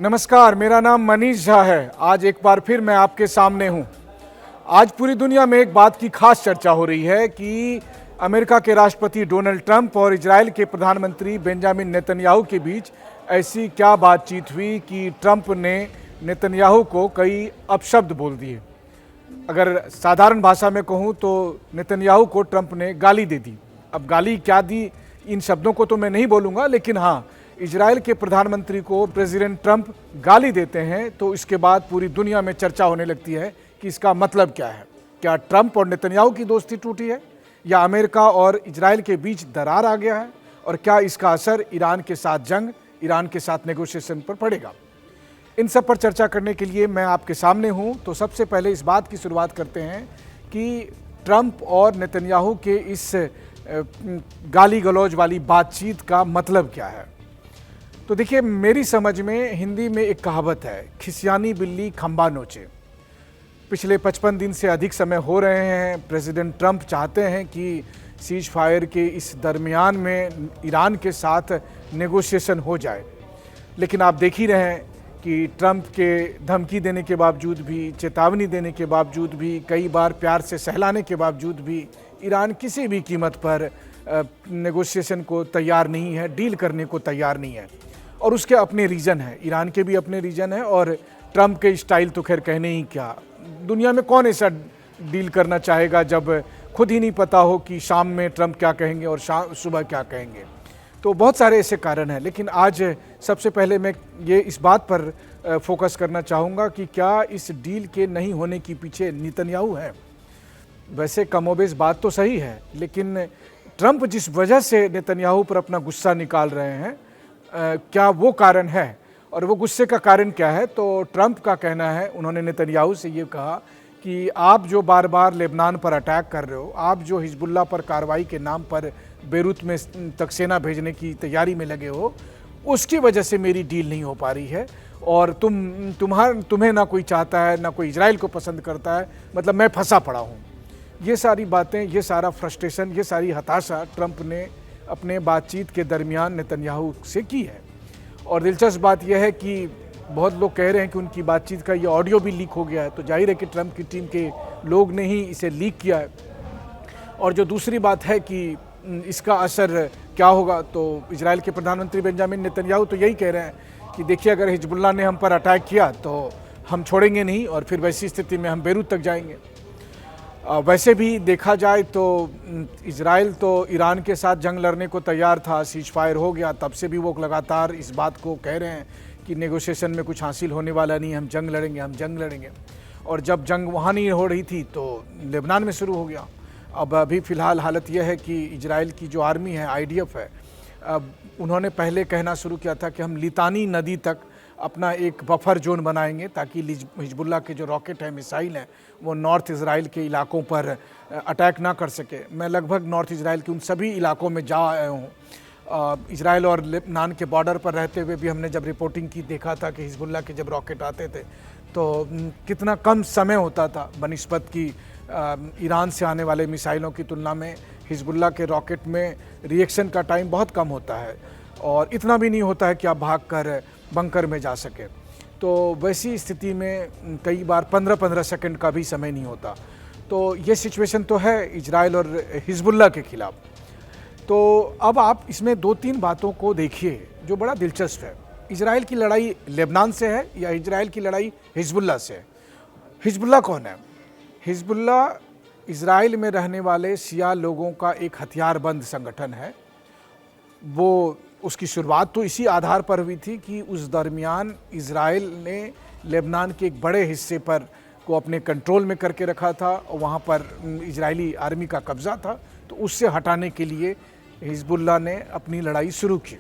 नमस्कार, मेरा नाम मनीष झा है। आज एक बार फिर मैं आपके सामने हूं। आज पूरी दुनिया में एक बात की खास चर्चा हो रही है कि अमेरिका के राष्ट्रपति डोनाल्ड ट्रंप और इजराइल के प्रधानमंत्री बेंजामिन नेतन्याहू के बीच ऐसी क्या बातचीत हुई कि ट्रंप ने नेतन्याहू को कई अपशब्द बोल दिए। अगर साधारण भाषा में कहूं तो नेतन्याहू को ट्रंप ने गाली दे दी। अब गाली क्या दी, इन शब्दों को तो मैं नहीं बोलूँगा, लेकिन हाँ, इजराइल के प्रधानमंत्री को प्रेसिडेंट ट्रंप गाली देते हैं तो इसके बाद पूरी दुनिया में चर्चा होने लगती है कि इसका मतलब क्या है। क्या ट्रंप और नेतन्याहू की दोस्ती टूटी है या अमेरिका और इजराइल के बीच दरार आ गया है, और क्या इसका असर ईरान के साथ जंग, ईरान के साथ नेगोशिएशन पर पड़ेगा। इन सब पर चर्चा करने के लिए मैं आपके सामने हूं। तो सबसे पहले इस बात की शुरुआत करते हैं कि ट्रंप और नेतन्याहू के इस गाली गलौज वाली बातचीत का मतलब क्या है। तो देखिए, मेरी समझ में हिंदी में एक कहावत है, खिसियानी बिल्ली खंबा नोचे। पिछले 55 दिन से अधिक समय हो रहे हैं। प्रेसिडेंट ट्रंप चाहते हैं कि सीज फायर के इस दरमियान में ईरान के साथ नेगोशिएशन हो जाए, लेकिन आप देख ही रहे हैं कि ट्रंप के धमकी देने के बावजूद भी, चेतावनी देने के बावजूद भी, कई बार प्यार से सहलाने के बावजूद भी ईरान किसी भी कीमत पर नेगोशिएशन को तैयार नहीं है, डील करने को तैयार नहीं है। और उसके अपने रीज़न है, ईरान के भी अपने रीज़न है, और ट्रंप के स्टाइल तो खैर कहने ही क्या। दुनिया में कौन ऐसा डील करना चाहेगा जब खुद ही नहीं पता हो कि शाम में ट्रंप क्या कहेंगे और सुबह क्या कहेंगे। तो बहुत सारे ऐसे कारण हैं, लेकिन आज सबसे पहले मैं ये इस बात पर फोकस करना चाहूँगा कि क्या इस डील के नहीं होने के पीछे नेतन्याहू है। वैसे कमोबेश बात तो सही है, लेकिन ट्रंप जिस वजह से नेतन्याहू पर अपना गुस्सा निकाल रहे हैं, क्या वो कारण है, और वो गुस्से का कारण क्या है। तो ट्रंप का कहना है, उन्होंने नेतन्याहू से ये कहा कि आप जो बार बार लेबनान पर अटैक कर रहे हो, आप जो हिजबुल्लाह पर कार्रवाई के नाम पर बेरूत में तक सेना भेजने की तैयारी में लगे हो, उसकी वजह से मेरी डील नहीं हो पा रही है, और तुम्हें ना कोई चाहता है, ना कोई इजराइल को पसंद करता है, मतलब मैं फंसा पड़ा हूँ। ये सारी बातें, ये सारा फ्रस्ट्रेशन, ये सारी हताशा ट्रंप ने अपने बातचीत के दरमियान नेतन्याहू से की है। और दिलचस्प बात यह है कि बहुत लोग कह रहे हैं कि उनकी बातचीत का ये ऑडियो भी लीक हो गया है, तो जाहिर है कि ट्रंप की टीम के लोग ने ही इसे लीक किया है। और जो दूसरी बात है कि इसका असर क्या होगा, तो इजराइल के प्रधानमंत्री बेंजामिन नेतन्याहू तो यही कह रहे हैं कि देखिए, अगर हिजबुल्लाह ने हम पर अटैक किया तो हम छोड़ेंगे नहीं, और फिर वैसी स्थिति में हम बेरूत तक जाएंगे। वैसे भी देखा जाए तो इजराइल तो ईरान के साथ जंग लड़ने को तैयार था, सीज फायर हो गया, तब से भी वो लगातार इस बात को कह रहे हैं कि नेगोशिएशन में कुछ हासिल होने वाला नहीं, हम जंग लड़ेंगे, हम जंग लड़ेंगे। और जब जंग वहाँ नहीं हो रही थी तो लेबनान में शुरू हो गया। अब अभी फ़िलहाल हालत यह है कि इजराइल की जो आर्मी है, IDF है, अब उन्होंने पहले कहना शुरू किया था कि हम लितानी नदी तक अपना एक बफर जोन बनाएंगे ताकि हिजबुल्लाह के जो रॉकेट है, मिसाइल हैं, वो नॉर्थ इजराइल के इलाकों पर अटैक ना कर सके। मैं लगभग नॉर्थ इजराइल के उन सभी इलाकों में जा आया हूँ। इजराइल और लेबनान के बॉर्डर पर रहते हुए भी हमने जब रिपोर्टिंग की, देखा था कि हिजबुल्लाह के जब रॉकेट आते थे तो कितना कम समय होता था बनिस्बत की ईरान से आने वाले मिसाइलों की तुलना में हिजबुल्लाह के रॉकेट में रिएक्शन का टाइम बहुत कम होता है, और इतना भी नहीं होता है कि आप भागकर बंकर में जा सके। तो वैसी स्थिति में कई बार 15-15 सेकंड का भी समय नहीं होता। तो ये सिचुएशन तो है इजराइल और हिजबुल्लाह के खिलाफ। तो अब आप इसमें 2-3 बातों को देखिए जो बड़ा दिलचस्प है। इजराइल की लड़ाई लेबनान से है या इजराइल की लड़ाई हिजबुल्लाह से है। हिजबुल्लाह कौन है? हिजबुल्लाह इजराइल में रहने वाले शिया लोगों का एक हथियारबंद संगठन है। वो उसकी शुरुआत तो इसी आधार पर हुई थी कि उस दरमियान इजराइल ने लेबनान के एक बड़े हिस्से पर को अपने कंट्रोल में करके रखा था, और वहाँ पर इजरायली आर्मी का कब्ज़ा था। तो उससे हटाने के लिए हिजबुल्लाह ने अपनी लड़ाई शुरू की।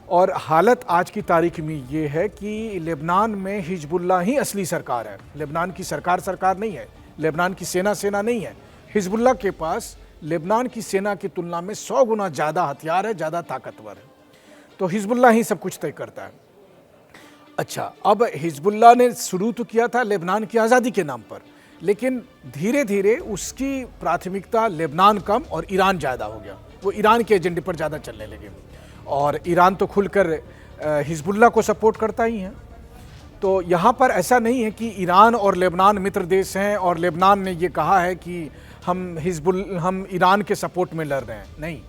और हालत आज की तारीख में ये है कि लेबनान में हिजबुल्लाह ही असली सरकार है। लेबनान की सरकार नहीं है, लेबनान की सेना नहीं है। हिजबुल्लाह के पास लेबनान की सेना की तुलना में 100 गुना ज़्यादा हथियार है, ज़्यादा ताकतवर है। तो हिजबुल्लाह ही सब कुछ तय करता है। अच्छा, अब हिजबुल्लाह ने शुरू तो किया था लेबनान की आज़ादी के नाम पर, लेकिन धीरे धीरे उसकी प्राथमिकता लेबनान कम और ईरान ज़्यादा हो गया। वो ईरान के एजेंडे पर ज़्यादा चलने लगे, और ईरान तो खुलकर हिजबुल्लाह को सपोर्ट करता ही है। तो यहाँ पर ऐसा नहीं है कि ईरान और लेबनान मित्र देश हैं और लेबनान ने ये कहा है कि हम ईरान के सपोर्ट में लड़ रहे हैं, नहीं,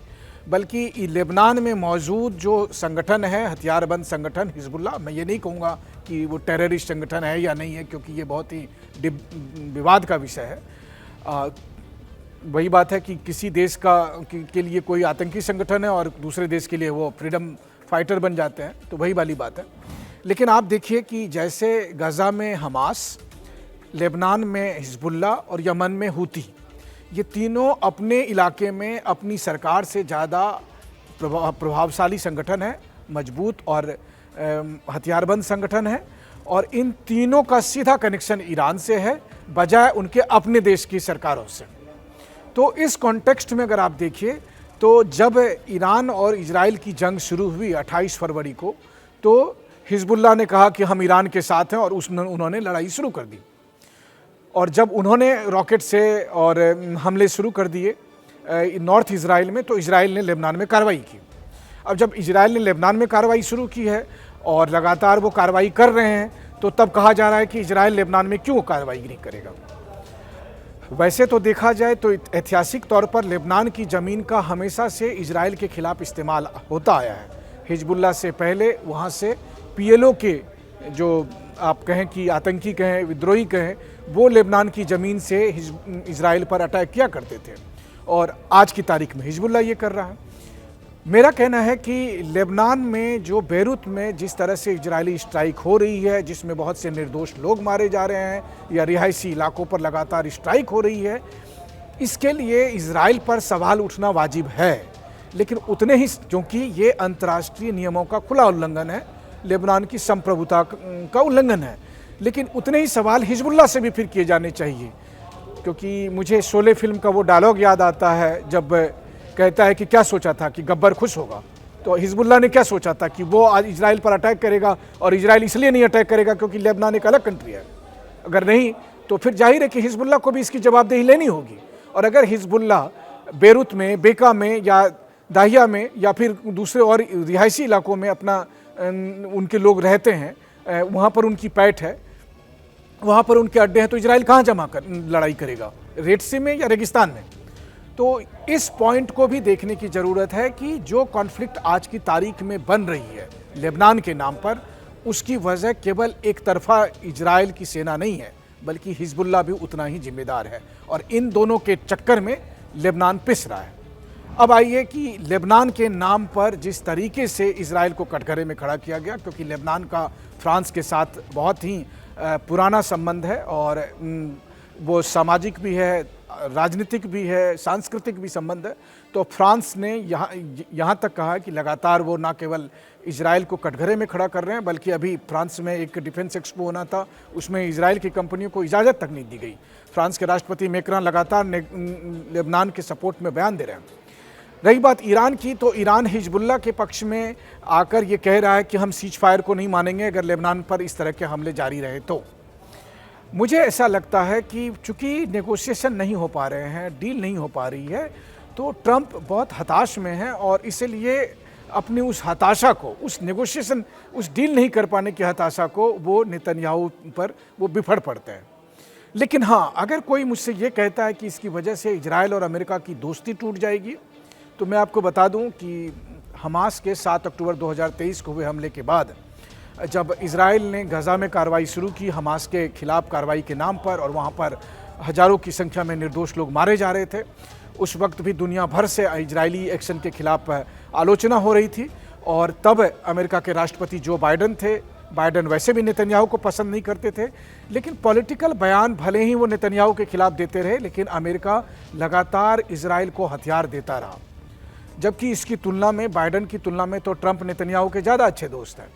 बल्कि लेबनान में मौजूद जो संगठन है, हथियारबंद संगठन हिजबुल्लाह, मैं ये नहीं कहूँगा कि वो टेररिस्ट संगठन है या नहीं है, क्योंकि ये बहुत ही विवाद का विषय है। वही बात है कि किसी देश के लिए कोई आतंकी संगठन है और दूसरे देश के लिए वो फ्रीडम फाइटर बन जाते हैं, तो वही वाली बात है। लेकिन आप देखिए कि जैसे गज़ा में हमास, लेबनान में हिजबुल्लाह और यमन में हूती, ये तीनों अपने इलाके में अपनी सरकार से ज़्यादा प्रभावशाली संगठन है, मजबूत और हथियारबंद संगठन है, और इन तीनों का सीधा कनेक्शन ईरान से है बजाय उनके अपने देश की सरकारों से। तो इस कॉन्टेक्स्ट में अगर आप देखिए तो जब ईरान और इजराइल की जंग शुरू हुई 28 फरवरी को, तो हिजबुल्लाह ने कहा कि हम ईरान के साथ हैं और उन्होंने लड़ाई शुरू कर दी। और जब उन्होंने रॉकेट से और हमले शुरू कर दिए नॉर्थ इजराइल में, तो इजराइल ने लेबनान में कार्रवाई की। अब जब इजराइल ने लेबनान में कार्रवाई शुरू की है और लगातार वो कार्रवाई कर रहे हैं, तो तब कहा जा रहा है कि इजराइल लेबनान में क्यों कार्रवाई नहीं करेगा। वैसे तो देखा जाए तो ऐतिहासिक तौर पर लेबनान की ज़मीन का हमेशा से इजराइल के खिलाफ इस्तेमाल होता आया है। हिजबुल्लाह से पहले वहाँ से पीएलओ के, जो आप कहें कि आतंकी कहें, विद्रोही कहें, वो लेबनान की ज़मीन से इजराइल पर अटैक किया करते थे, और आज की तारीख में हिजबुल्लाह ये कर रहा है। मेरा कहना है कि लेबनान में जो बेरूत में जिस तरह से इजरायली स्ट्राइक हो रही है, जिसमें बहुत से निर्दोष लोग मारे जा रहे हैं या रिहायशी इलाकों पर लगातार स्ट्राइक हो रही है, इसके लिए इजराइल पर सवाल उठना वाजिब है। लेकिन उतने ही, क्योंकि ये अंतर्राष्ट्रीय नियमों का खुला उल्लंघन है, लेबनान की संप्रभुता का उल्लंघन है, लेकिन उतने ही सवाल हिजबुल्लाह से भी फिर किए जाने चाहिए। क्योंकि मुझे शोले फिल्म का वो डायलॉग याद आता है जब कहता है कि क्या सोचा था कि गब्बर खुश होगा, तो हिजबुल्लाह ने क्या सोचा था कि वो आज इजराइल पर अटैक करेगा, और इजराइल इसलिए नहीं अटैक करेगा क्योंकि लेबनान एक अलग कंट्री है। अगर नहीं तो फिर जाहिर है कि हिजबुल्लाह को भी इसकी जवाबदेही लेनी होगी। और अगर हिजबुल्लाह बेरूत में, बेका में या दाहिया में या फिर दूसरे और रिहायशी इलाकों में अपना उनके लोग रहते हैं, वहाँ पर उनकी पैठ है, वहाँ पर उनके अड्डे हैं, तो इजराइल कहाँ लड़ाई करेगा, रेड सी में या रेगिस्तान में। तो इस पॉइंट को भी देखने की ज़रूरत है कि जो कॉन्फ्लिक्ट आज की तारीख में बन रही है लेबनान के नाम पर, उसकी वजह केवल एक तरफा इजराइल की सेना नहीं है, बल्कि हिजबुल्लाह भी उतना ही जिम्मेदार है, और इन दोनों के चक्कर में लेबनान पिस रहा है। अब आइए कि लेबनान के नाम पर जिस तरीके से इजराइल को कटघरे में खड़ा किया गया, क्योंकि लेबनान का फ्रांस के साथ बहुत ही पुराना संबंध है, और वो सामाजिक भी है, राजनीतिक भी है, सांस्कृतिक भी संबंध है। तो फ्रांस ने यहाँ तक कहा कि लगातार वो न केवल इजराइल को कटघरे में खड़ा कर रहे हैं, बल्कि अभी फ्रांस में एक डिफेंस एक्सपो होना था, उसमें इजराइल की कंपनियों को इजाज़त तक नहीं दी गई। फ्रांस के राष्ट्रपति मैक्रोन लगातार लेबनान के सपोर्ट में बयान दे रहे हैं। रही बात ईरान की, तो ईरान हिजबुल्लाह के पक्ष में आकर ये कह रहा है कि हम सीज फायर को नहीं मानेंगे अगर लेबनान पर इस तरह के हमले जारी रहे तो। मुझे ऐसा लगता है कि चूंकि नेगोशिएशन नहीं हो पा रहे हैं, डील नहीं हो पा रही है, तो ट्रंप बहुत हताश में है, और इसलिए अपनी उस हताशा को, उस नेगोशिएशन, उस डील नहीं कर पाने की हताशा को वो नेतन्याहू पर वो बिफड़ पड़ते हैं। लेकिन हाँ, अगर कोई मुझसे ये कहता है कि इसकी वजह से इजराइल और अमेरिका की दोस्ती टूट जाएगी, तो मैं आपको बता दूं कि हमास के 7 अक्टूबर 2023 को हुए हमले के बाद, जब इजराइल ने गज़ा में कार्रवाई शुरू की हमास के खिलाफ कार्रवाई के नाम पर, और वहाँ पर हज़ारों की संख्या में निर्दोष लोग मारे जा रहे थे, उस वक्त भी दुनिया भर से इजरायली एक्शन के खिलाफ आलोचना हो रही थी। और तब अमेरिका के राष्ट्रपति जो बाइडन थे, बाइडन वैसे भी नेतन्याहू को पसंद नहीं करते थे, लेकिन पॉलिटिकल बयान भले ही वो नेतन्याहू के खिलाफ देते रहे, लेकिन अमेरिका लगातार इजराइल को हथियार देता रहा। जबकि इसकी तुलना में, बाइडन की तुलना में, तो ट्रंप नेतन्याहू के ज़्यादा अच्छे दोस्त हैं।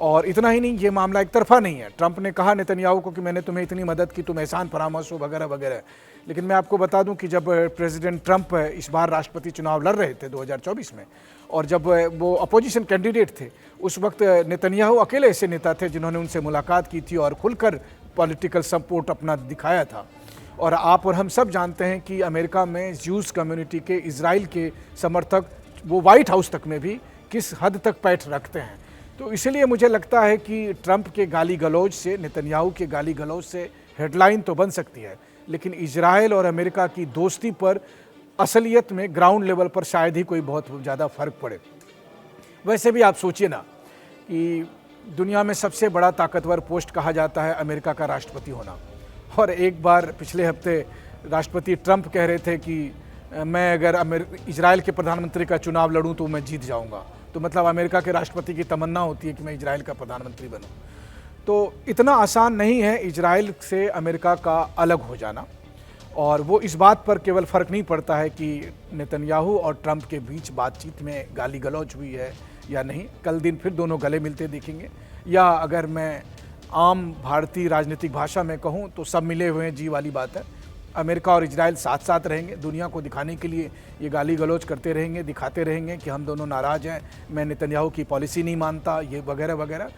और इतना ही नहीं, ये मामला एक तरफा नहीं है। ट्रंप ने कहा नेतन्याहू को कि मैंने तुम्हें इतनी मदद की, तुम एहसान फरामोश हो, वगैरह वगैरह। लेकिन मैं आपको बता दूं कि जब प्रेसिडेंट ट्रंप इस बार राष्ट्रपति चुनाव लड़ रहे थे 2024 में, और जब वो अपोजिशन कैंडिडेट थे, उस वक्त नेतन्याहू अकेले ऐसे नेता थे जिन्होंने उनसे मुलाकात की थी और खुलकर पॉलिटिकल सपोर्ट अपना दिखाया था। और आप और हम सब जानते हैं कि अमेरिका में ज्यूज कम्युनिटी के, इजराइल के समर्थक वो व्हाइट हाउस तक में भी किस हद तक पैठ रखते हैं। तो इसलिए मुझे लगता है कि ट्रंप के गाली गलौज से, नेतन्याहू के गाली गलौज से हेडलाइन तो बन सकती है, लेकिन इजराइल और अमेरिका की दोस्ती पर असलियत में ग्राउंड लेवल पर शायद ही कोई बहुत ज़्यादा फर्क पड़े। वैसे भी आप सोचिए ना कि दुनिया में सबसे बड़ा ताकतवर पोस्ट कहा जाता है अमेरिका का राष्ट्रपति होना, और एक बार पिछले हफ्ते राष्ट्रपति ट्रंप कह रहे थे कि मैं अगर इजराइल के प्रधानमंत्री का चुनाव लड़ूं तो मैं जीत जाऊंगा। तो मतलब अमेरिका के राष्ट्रपति की तमन्ना होती है कि मैं इजराइल का प्रधानमंत्री बनूं। तो इतना आसान नहीं है इजराइल से अमेरिका का अलग हो जाना, और वो इस बात पर केवल फ़र्क नहीं पड़ता है कि नेतन्याहू और ट्रंप के बीच बातचीत में गाली गलौज हुई है या नहीं। कल दिन फिर दोनों गले मिलते दिखेंगे, या अगर मैं आम भारतीय राजनीतिक भाषा में कहूँ तो सब मिले हुए हैं जी वाली बात है। अमेरिका और इजराइल साथ साथ रहेंगे, दुनिया को दिखाने के लिए ये गाली गलौज करते रहेंगे, दिखाते रहेंगे कि हम दोनों नाराज़ हैं, मैं नेतन्याहू की पॉलिसी नहीं मानता, ये वगैरह वगैरह।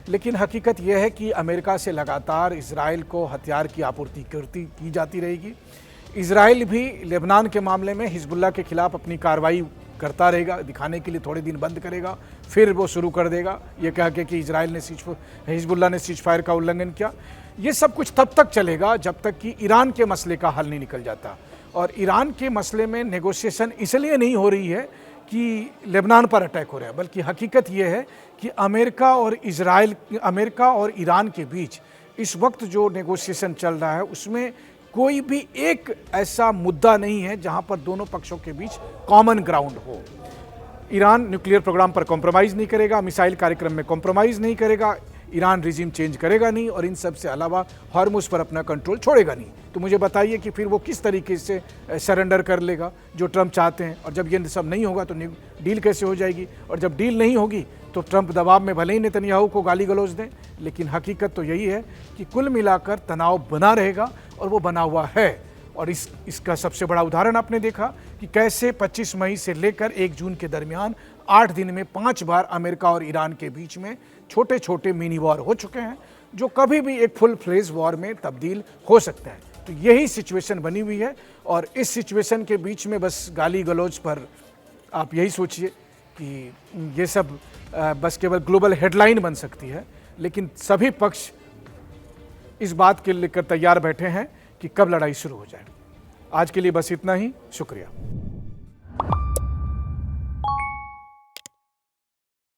लेकिन हकीकत यह है कि अमेरिका से लगातार इजराइल को हथियार की आपूर्ति की जाती रहेगी। इजराइल भी लेबनान के मामले में हिजबुल्लाह के खिलाफ अपनी कार्रवाई करता रहेगा, दिखाने के लिए थोड़े दिन बंद करेगा, फिर वो शुरू कर देगा ये कह के कि इजराइल ने हिजबुल्लाह ने सीज फायर का उल्लंघन किया। ये सब कुछ तब तक चलेगा जब तक कि ईरान के मसले का हल नहीं निकल जाता, और ईरान के मसले में नेगोशिएशन इसलिए नहीं हो रही है कि लेबनान पर अटैक हो रहा है, बल्कि हकीकत ये है कि अमेरिका और ईरान के बीच इस वक्त जो नेगोशिएशन चल रहा है उसमें कोई भी एक ऐसा मुद्दा नहीं है जहां पर दोनों पक्षों के बीच कॉमन ग्राउंड हो। ईरान न्यूक्लियर प्रोग्राम पर कॉम्प्रोमाइज़ नहीं करेगा, मिसाइल कार्यक्रम में कॉम्प्रोमाइज़ नहीं करेगा, ईरान रिजीम चेंज करेगा नहीं, और इन सब से अलावा हॉर्मुज़ पर अपना कंट्रोल छोड़ेगा नहीं। तो मुझे बताइए कि फिर वो किस तरीके से सरेंडर कर लेगा जो ट्रंप चाहते हैं, और जब ये सब नहीं होगा तो डील कैसे हो जाएगी, और जब डील नहीं होगी तो ट्रंप दबाव में भले ही नेतन्याहू को गाली गलौज दें, लेकिन हकीकत तो यही है कि कुल मिलाकर तनाव बना रहेगा, और वो बना हुआ है। और इसका सबसे बड़ा उदाहरण आपने देखा कि कैसे 25 मई से लेकर 1 जून के दरमियान 8 दिन में 5 बार अमेरिका और ईरान के बीच में छोटे छोटे मिनी वॉर हो चुके हैं, जो कभी भी एक फुल फ्लेज वॉर में तब्दील हो सकते हैं। तो यही सिचुएशन बनी हुई है, और इस सिचुएशन के बीच में बस गाली गलौज पर आप यही सोचिए कि ये सब बस केवल ग्लोबल हेडलाइन बन सकती है, लेकिन सभी पक्ष इस बात के लेकर तैयार बैठे हैं कि कब लड़ाई शुरू हो जाए। आज के लिए बस इतना ही, शुक्रिया।